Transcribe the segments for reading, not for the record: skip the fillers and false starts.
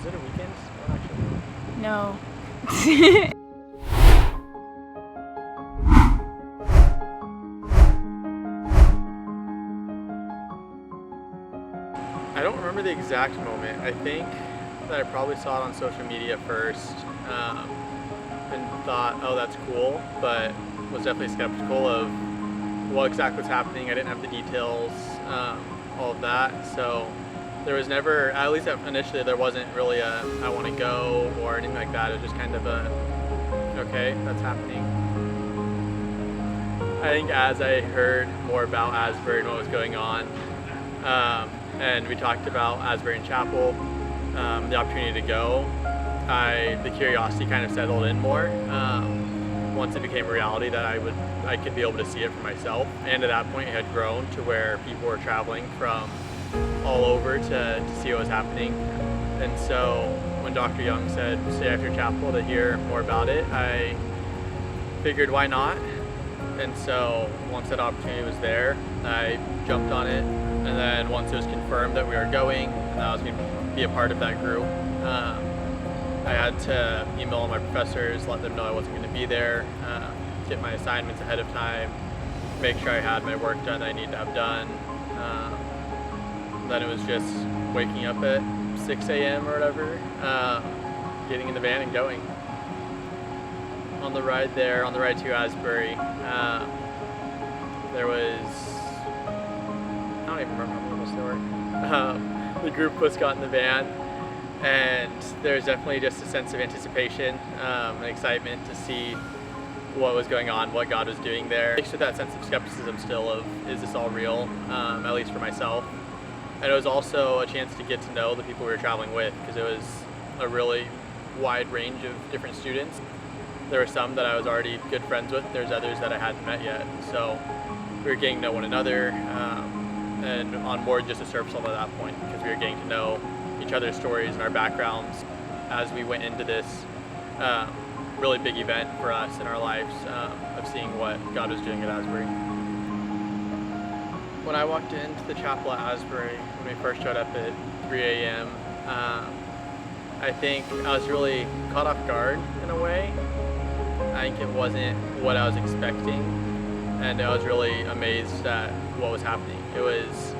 Was it a weekend? No. I don't remember the exact moment. I think that I probably saw it on social media first and thought, oh, that's cool, but was definitely skeptical of what exactly was happening. I didn't have the details, all of that. So there was never, at least initially, there wasn't really a I want to go or anything like that. It was just kind of a, okay, that's happening. I think as I heard more about Asbury and what was going on, and we talked about Asbury and Chapel, the opportunity to go, the curiosity kind of settled in more. Once it became a reality that I could be able to see it for myself, and at that point it had grown to where people were traveling from all over to see what was happening. And so when Dr. Young said stay after chapel to hear more about it, I figured why not. And so once that opportunity was there, I jumped on it. And then once it was confirmed that we were going and that I was going to be a part of that group, I had to email all my professors, let them know I wasn't going to be there, get my assignments ahead of time, make sure I had my work done that I needed to have done. Then it was just waking up at 6 a.m. or whatever, getting in the van and going. On the ride there, on the ride to Asbury, there was, I don't even remember how many of us there were. The group was got in the van, and there's definitely just a sense of anticipation and excitement to see what was going on, what God was doing there. Mixed with that sense of skepticism still of, is this all real, at least for myself. And it was also a chance to get to know the people we were traveling with, because it was a really wide range of different students. There were some that I was already good friends with, there's others that I hadn't met yet. So we were getting to know one another, and on more just a surface level at that point, because we were getting to know each other's stories and our backgrounds as we went into this really big event for us in our lives, of seeing what God was doing at Asbury. When I walked into the chapel at Asbury, when we first showed up at 3 a.m., I think I was really caught off guard in a way. I think it wasn't what I was expecting, and I was really amazed at what was happening. It was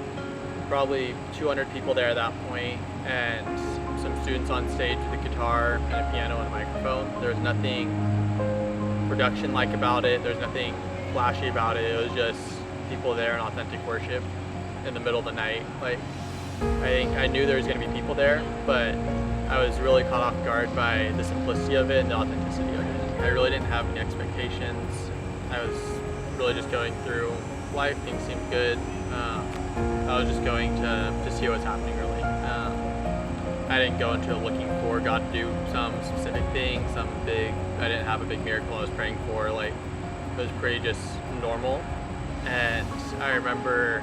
probably 200 people there at that point, and some students on stage with a guitar and a piano and a microphone. There was nothing production-like about it. There's nothing flashy about it. It was just people there in authentic worship in the middle of the night. Like, I think I knew there was going to be people there, but I was really caught off guard by the simplicity of it and the authenticity of it. I really didn't have any expectations. I was really just going through life. Things seemed good. I was just going to see what's happening, really. I didn't go into it looking for God to do some specific thing, I didn't have a big miracle I was praying for. Like, it was pretty just normal. And I remember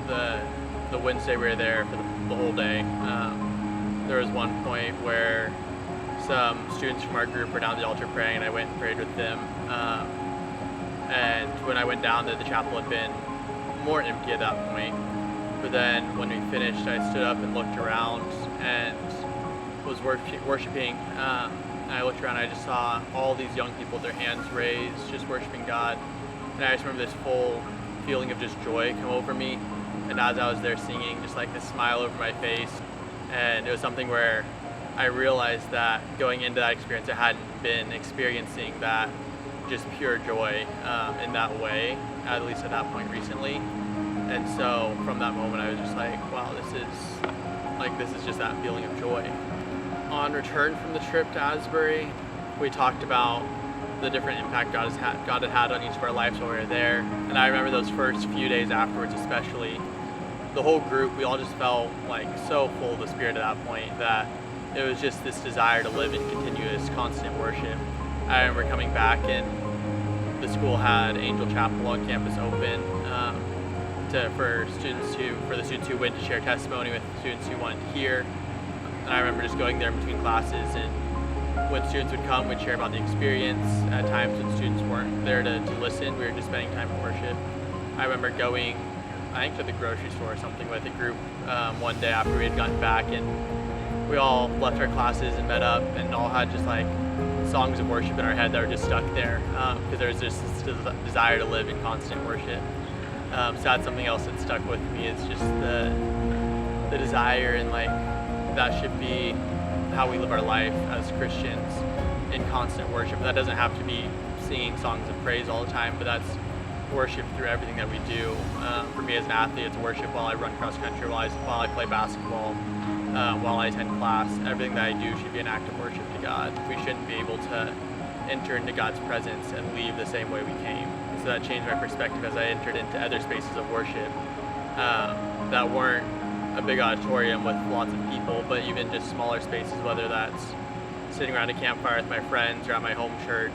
the Wednesday we were there for the whole day. There was one point where some students from our group were down at the altar praying, and I went and prayed with them. And when I went down there, the chapel had been more empty at that point. But then when we finished, I stood up and looked around and was worshiping. I looked around, and I just saw all these young people with their hands raised, just worshiping God. And I just remember this full feeling of just joy come over me. And as I was there singing, just like this smile over my face. And it was something where I realized that going into that experience, I hadn't been experiencing that just pure joy in that way, at least at that point recently. And so from that moment, I was just like, wow, this is just that feeling of joy. On return from the trip to Asbury, we talked about the different impact God had had on each of our lives while we were there. And I remember those first few days afterwards, especially, the whole group, we all just felt like so full of the Spirit at that point that it was just this desire to live in continuous, constant worship. I remember coming back, and the school had Angel Chapel on campus open for the students who went to share testimony with students who wanted to hear. And I remember just going there in between classes, and when students would come, we'd share about the experience. At times when students weren't there to listen, we were just spending time in worship. I remember going, I think, to the grocery store or something with a group one day after we had gotten back, and we all left our classes and met up and all had just like songs of worship in our head that were just stuck there because there was just this desire to live in constant worship. So that's something else that stuck with me. It's just the desire, and like that should be how we live our life as Christians, in constant worship. That doesn't have to be singing songs of praise all the time, but that's worship through everything that we do. For me as an athlete, it's worship while I run cross country, while I play basketball, while I attend class. Everything that I do should be an act of worship to God. We shouldn't be able to enter into God's presence and leave the same way we came. So that changed my perspective as I entered into other spaces of worship that weren't a big auditorium with lots of people, but even just smaller spaces, whether that's sitting around a campfire with my friends or at my home church,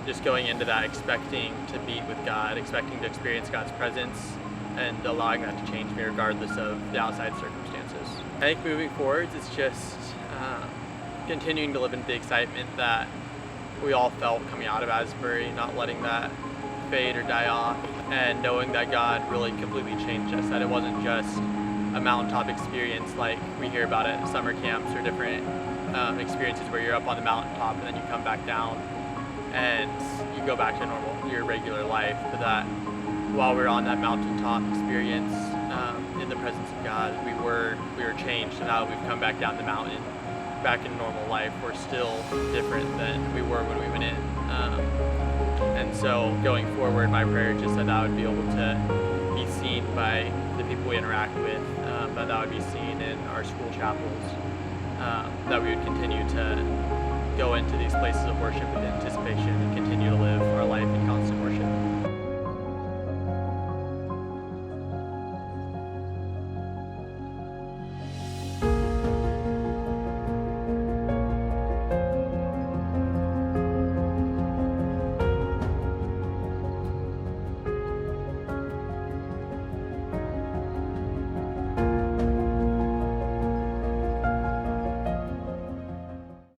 just going into that expecting to meet with God, expecting to experience God's presence, and allowing that to change me regardless of the outside circumstances. I think moving forwards, it's just continuing to live in the excitement that we all felt coming out of Asbury, not letting that fade or die off, and knowing that God really completely changed us, that it wasn't just a mountaintop experience like we hear about at summer camps or different experiences where you're up on the mountaintop and then you come back down and you go back to your regular life, but that while we're on that mountaintop experience in the presence of God, we were changed, and now that we've come back down the mountain, back in normal life, we're still different than we were when we went in. And so going forward, my prayer is just that I would be able to be seen by the people we interact with, that would be seen in our school chapels, that we would continue to go into these places of worship with anticipation and continue to live our life in constant worship.